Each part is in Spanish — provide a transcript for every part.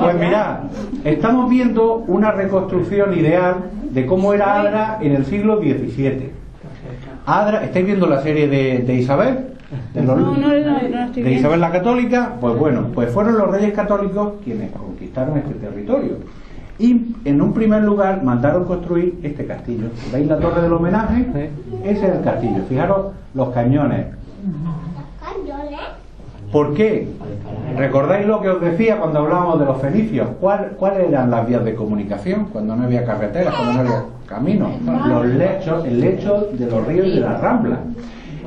Pues mirad, estamos viendo una reconstrucción ideal de cómo era Adra en el siglo XVII. Adra, ¿estáis viendo la serie de Isabel? No estoy de viendo. Isabel la Católica. Pues bueno, pues fueron los reyes católicos quienes conquistaron este territorio. Y en un primer lugar mandaron construir este castillo. ¿Veis la torre del homenaje? Ese es el castillo. Fijaros los cañones. ¿Por qué? ¿Recordáis lo que os decía cuando hablábamos de los fenicios? ¿Cuáles eran las vías de comunicación cuando no había carreteras, cuando no había caminos? Los lechos, el lecho de los ríos y de las ramblas.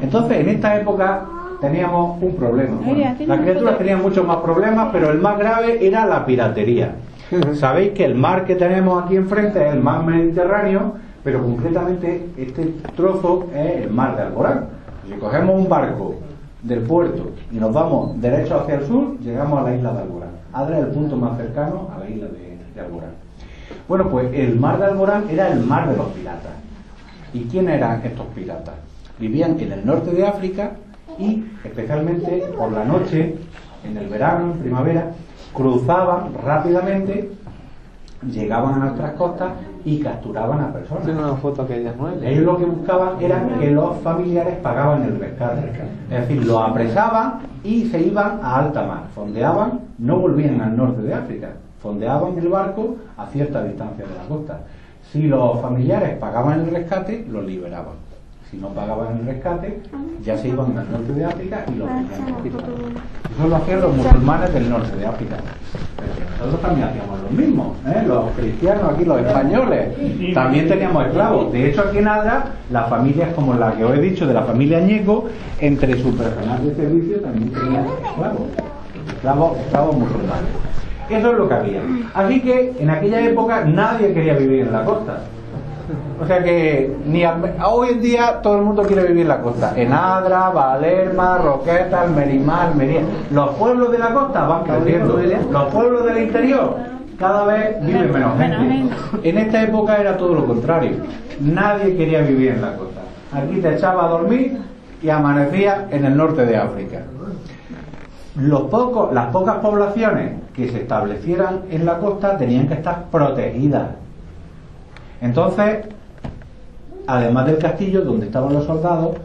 Entonces, en esta época teníamos un problema. Bueno, las criaturas tenían muchos más problemas, pero el más grave era la piratería. Sabéis que el mar que tenemos aquí enfrente es el mar Mediterráneo, pero concretamente este trozo es el mar de Alborán. Si cogemos un barco del puerto y nos vamos derecho hacia el sur, llegamos a la isla de Alborán. Adra es el punto más cercano a la isla de Alborán. Bueno, pues el mar de Alborán era el mar de los piratas. ¿Y quién eran estos piratas? Vivían en el norte de África y especialmente por la noche, en el verano, en primavera, cruzaban rápidamente, llegaban a nuestras costas y capturaban a personas. Tengo una foto que ellas no es. Ellos lo que buscaban era que los familiares pagaban el rescate. Es decir, los apresaban y se iban a alta mar. Fondeaban, no volvían al norte de África. Fondeaban el barco a cierta distancia de la costa. Si los familiares pagaban el rescate, los liberaban. Si no pagaban el rescate, ya se iban al norte de África y los tenían capturados. Eso lo hacían los musulmanes del norte de África. Pero nosotros también hacíamos lo mismo, ¿eh? Los cristianos aquí, los españoles, también teníamos esclavos. De hecho, aquí en Adra, las familias como la que os he dicho, de la familia Ñeco, entre su personal de servicio también tenían esclavos musulmanes. Eso es lo que había. Así que en aquella época nadie quería vivir en la costa. O sea que hoy en día todo el mundo quiere vivir en la costa. En Adra, Valerma, Roqueta, Almerimar, Almería. Los pueblos de la costa van creciendo. Los pueblos del interior cada vez viven menos gente. En esta época era todo lo contrario. Nadie quería vivir en la costa. Aquí te echaba a dormir y amanecía en el norte de África. Las pocas poblaciones que se establecieran en la costa tenían que estar protegidas. Entonces, además del castillo donde estaban los soldados,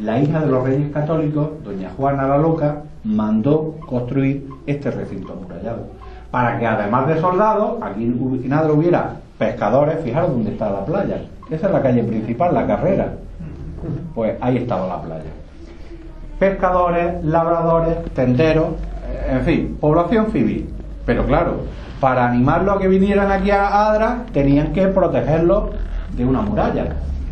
la hija de los reyes católicos, doña Juana la Loca, mandó construir este recinto amurallado para que además de soldados, aquí en Adra hubiera pescadores. Fijaros dónde está la playa. Esa es la calle principal, la Carrera. Pues ahí estaba la playa. Pescadores, labradores, tenderos, en fin, población civil. Pero claro, para animarlos a que vinieran aquí a Adra, tenían que protegerlos de una muralla.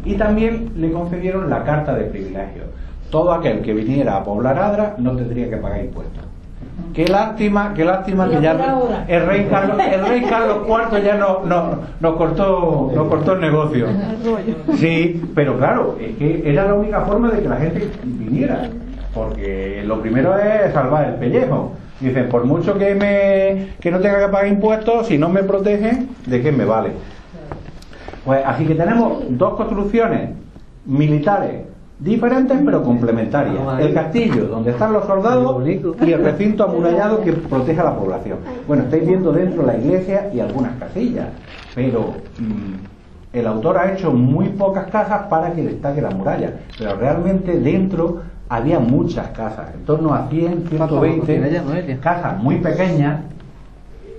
Y también le concedieron la carta de privilegio. Todo aquel que viniera a poblar Adra no tendría que pagar impuestos. Qué lástima que ya el rey Carlos IV ya nos cortó el negocio. Sí, pero claro, es que era la única forma de que la gente viniera. Porque lo primero es salvar el pellejo. Dicen, por mucho que no tenga que pagar impuestos, si no me protegen, ¿de qué me vale? Pues así que tenemos dos construcciones militares diferentes pero complementarias. El castillo donde están los soldados y el recinto amurallado que protege a la población. Bueno, estáis viendo dentro la iglesia y algunas casillas, pero el autor ha hecho muy pocas casas para que destaque la muralla, pero realmente dentro había muchas casas, en torno a 100, 120 casas muy pequeñas.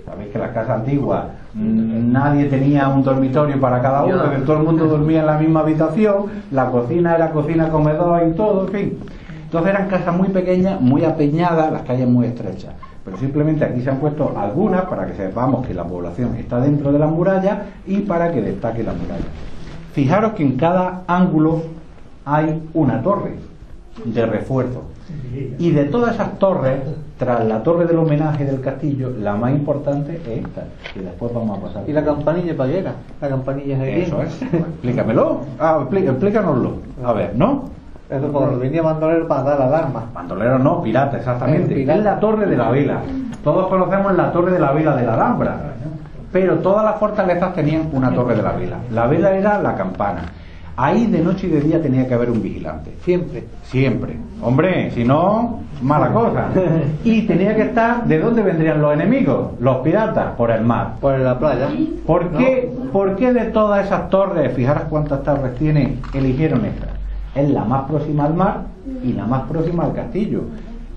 Sabéis que las casas antiguas nadie tenía un dormitorio para cada uno, que todo el mundo dormía en la misma habitación, la cocina era cocina, comedor y todo, en fin. Entonces eran casas muy pequeñas, muy apeñadas, las calles muy estrechas. Pero simplemente aquí se han puesto algunas para que sepamos que la población está dentro de la muralla y para que destaque la muralla. Fijaros que en cada ángulo hay una torre de refuerzo. Y de todas esas torres, tras la torre del homenaje del castillo, la más importante es esta, que después vamos a pasar. ¿Y la campanilla para qué era? La campanilla es eso es. Explícamelo. Explícanoslo. A ver, ¿no? Eso cuando venía bandolero para dar alarma. Bandolero no, pirata, exactamente. Pirata. Es la torre de la vela. Todos conocemos la torre de la vela de la Alhambra, pero todas las fortalezas tenían una torre de la vela. La vela era la campana. Ahí de noche y de día tenía que haber un vigilante. Siempre. Siempre. Hombre, si no, mala cosa. Y tenía que estar, ¿de dónde vendrían los enemigos? Los piratas, por el mar. Por la playa. ¿Por qué de todas esas torres, fijaros cuántas torres tiene, eligieron esta? Es la más próxima al mar y la más próxima al castillo.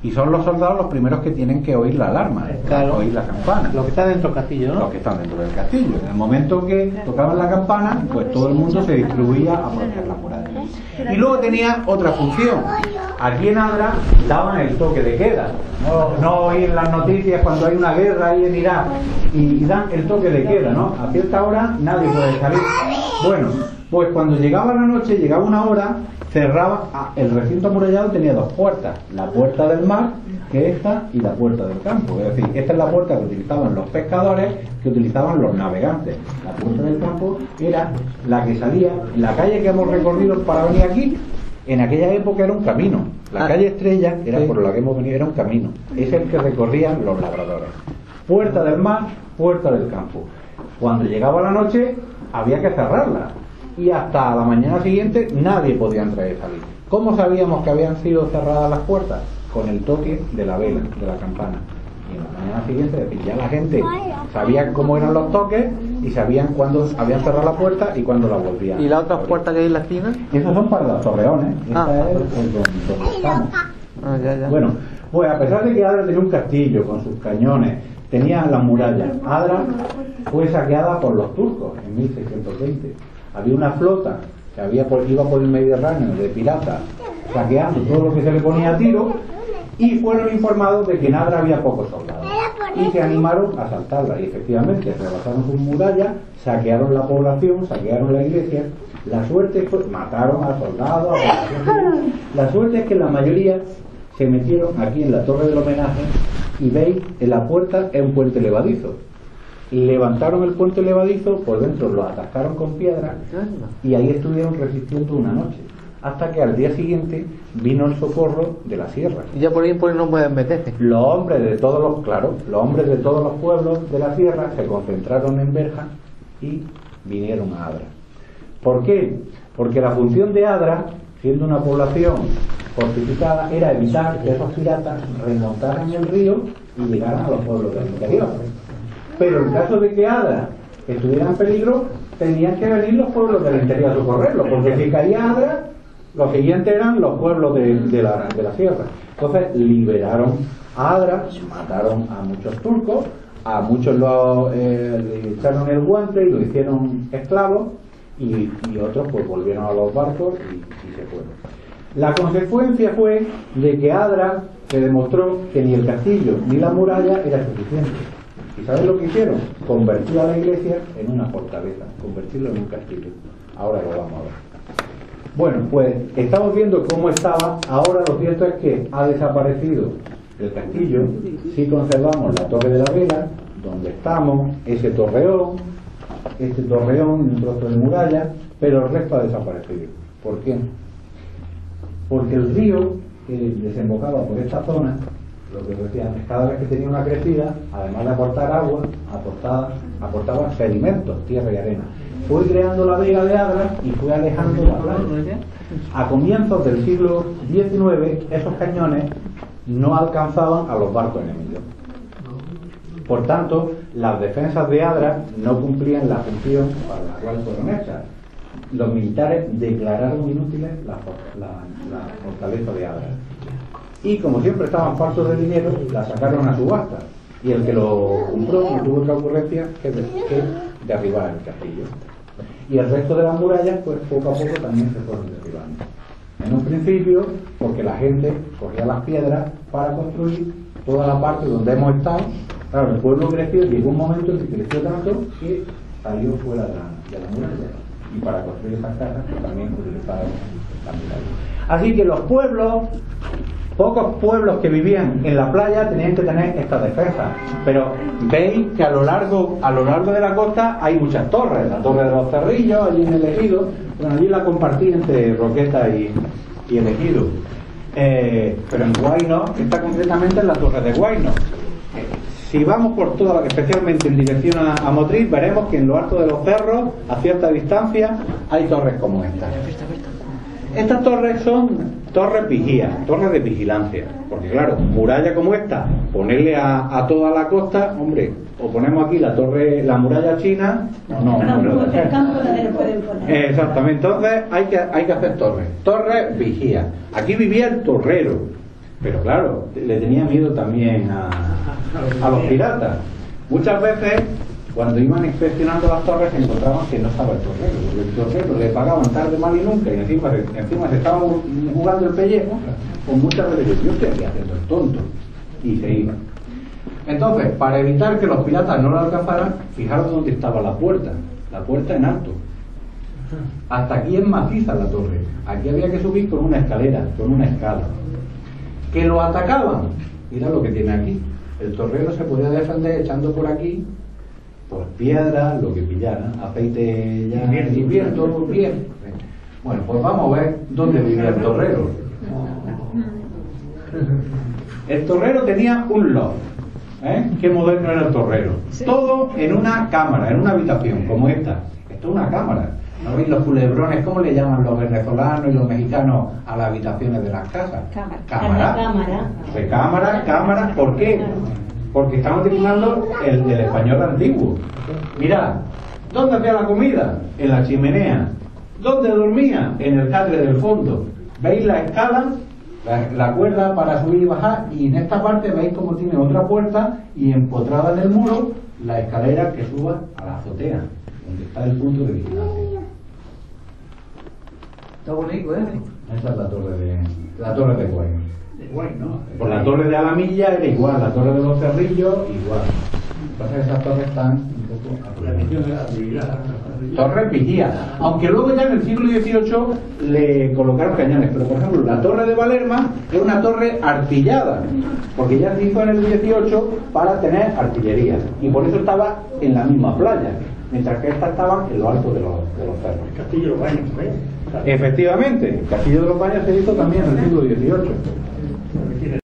Y son los soldados los primeros que tienen que oír la alarma, claro, oír la campana. Los que están dentro del castillo, ¿no? Los que están dentro del castillo. En el momento que tocaban la campana, pues todo el mundo se distribuía a proteger la muralla. Y luego tenía otra función. Aquí en Adra daban el toque de queda. No oír las noticias cuando hay una guerra ahí en Irak. Y dan el toque de queda, ¿no? A cierta hora nadie puede salir. Bueno, pues cuando llegaba la noche, llegaba una hora, cerraba. El recinto amurallado tenía dos puertas: la puerta del mar, que es esta, y la puerta del campo. Es decir, esta es la puerta que utilizaban los pescadores, que utilizaban los navegantes. La puerta del campo era la que salía. La calle que hemos recorrido para venir aquí, en aquella época era un camino. La calle Estrella, era por la que hemos venido, era un camino. Es el que recorrían los labradores. Puerta del mar, puerta del campo. Cuando llegaba la noche, había que cerrarla. Y hasta la mañana siguiente nadie podía entrar y salir. ¿Cómo sabíamos que habían sido cerradas las puertas? Con el toque de la vela, de la campana. Y en la mañana siguiente, es decir, ya la gente sabía cómo eran los toques y sabían cuándo habían cerrado la puerta y cuándo la volvían. ¿Y las otras puertas que hay en la esquina? Esos son para los torreones. Esta es donde estamos. Ya. Bueno, pues a pesar de que Adra tenía un castillo con sus cañones, tenía las murallas, Adra fue saqueada por los turcos en 1620. Había una flota que iba por el Mediterráneo de piratas, saqueando todo lo que se le ponía a tiro, y fueron informados de que en Adra había pocos soldados y se animaron a asaltarla. Y efectivamente rebasaron sus murallas, saquearon la población, saquearon la iglesia. La suerte fue, mataron a soldados, a población. La suerte es que la mayoría se metieron aquí en la torre del homenaje, y veis, en la puerta es un puente levadizo. Levantaron el puente levadizo, por dentro lo atascaron con piedras y ahí estuvieron resistiendo una noche, hasta que al día siguiente vino el socorro de la sierra. Y ya por ahí no pueden meterse. Los hombres de todos los pueblos de la sierra se concentraron en Berja y vinieron a Adra. ¿Por qué? Porque la función de Adra, siendo una población fortificada, era evitar que esos piratas remontaran el río y llegaran a los pueblos del interior. Pero en caso de que Adra estuviera en peligro, tenían que venir los pueblos del interior a socorrerlo, porque si caía Adra, los siguientes eran los pueblos de la sierra. Entonces liberaron a Adra, mataron a muchos turcos, a muchos le echaron el guante y lo hicieron esclavos, y otros pues volvieron a los barcos y se fueron. La consecuencia fue de que Adra se demostró que ni el castillo ni la muralla era suficiente. ¿Y sabes lo que hicieron? Convertir a la iglesia en una fortaleza, convertirlo en un castillo. Ahora lo vamos a ver. Bueno, pues estamos viendo cómo estaba. Ahora lo cierto es que ha desaparecido el castillo. Sí conservamos la torre de la vela, donde estamos, ese torreón, un trozo de muralla, pero el resto ha desaparecido. ¿Por qué? Porque el río que desembocaba por esta zona, lo que decía antes, cada vez que tenía una crecida, además de aportar agua, aportaba sedimentos, tierra y arena. Fue creando la vega de Adra y fue alejando la playa. A comienzos del siglo XIX, esos cañones no alcanzaban a los barcos enemigos. Por tanto, las defensas de Adra no cumplían la función para la cual fueron hechas. Los militares declararon inútiles la fortaleza de Adra. Y como siempre estaban faltos de dinero, la sacaron a subasta. Y el que lo compró no tuvo otra ocurrencia que derribar el castillo. Y el resto de las murallas, pues poco a poco también se fueron derribando. En un principio, porque la gente cogía las piedras para construir toda la parte donde hemos estado. Claro, el pueblo creció, llegó un momento en que creció tanto que salió fuera de la muralla. Y para construir esas casas, pues también utilizaron la muralla. Así que los pueblos, pocos pueblos que vivían en la playa tenían que tener esta defensa. Pero veis que a lo largo de la costa hay muchas torres. La torre de los Cerrillos, allí en el Ejido. Bueno, allí la compartí entre Roqueta y el Ejido. Pero en Guayno, está concretamente en la torre de Guayno. si vamos por toda, especialmente en dirección a Motril, veremos que en lo alto de los cerros, a cierta distancia, hay torres como esta. Estas torres son torres vigías, torres de vigilancia, porque claro, muralla como esta, ponerle a toda la costa, hombre, o ponemos aquí la torre, la muralla china, no. Exactamente, entonces hay que hacer torres vigías. Aquí vivía el torrero, pero claro, le tenía miedo también a los piratas. Muchas veces, cuando iban inspeccionando las torres, se encontraban que no estaba el torrero, porque el torrero le pagaban tarde, mal y nunca, y encima se estaba jugando el pellejo, pues muchas veces yo estoy aquí haciendo el tonto, y se iban. Entonces, para evitar que los piratas no lo alcanzaran, fijaros dónde estaba la puerta en alto. Hasta aquí es maciza la torre, aquí había que subir con una escalera, con una escala. Que lo atacaban, mira lo que tiene aquí. El torrero se podía defender echando por aquí, por piedras, lo que pillaran, aceite ya invierto, bien. Bueno, pues vamos a ver dónde vivía el torrero. El torrero tenía un loft. Qué moderno era el torrero. Todo en una cámara, en una habitación como esta. Esto es una cámara. ¿No veis los culebrones? ¿Cómo le llaman los venezolanos y los mexicanos a las habitaciones de las casas? Cámara. ¿Por qué? Porque están utilizando el español antiguo. Mirad, ¿dónde hacía la comida? En la chimenea. ¿Dónde dormía? En el catre del fondo. ¿Veis la escala? La cuerda para subir y bajar, y en esta parte veis como tiene otra puerta y empotrada en el muro la escalera que suba a la azotea, donde está el punto de vigilancia. Está bonito, ¿eh? Esa es la torre de Guay. ¿No? Por la torre de Alamilla era igual, la torre de los Cerrillos igual. Lo que pasa es que esas torres están un poco torres vigías, aunque luego ya en el siglo XVIII le colocaron cañones, pero por ejemplo la torre de Valerma es una torre artillada, porque ya se hizo en el XVIII para tener artillería, y por eso estaba en la misma playa, mientras que esta estaba en lo alto de los cerros. El Castillo de los Baños, ¿ves? Efectivamente, el Castillo de los Baños se hizo también en el siglo XVIII.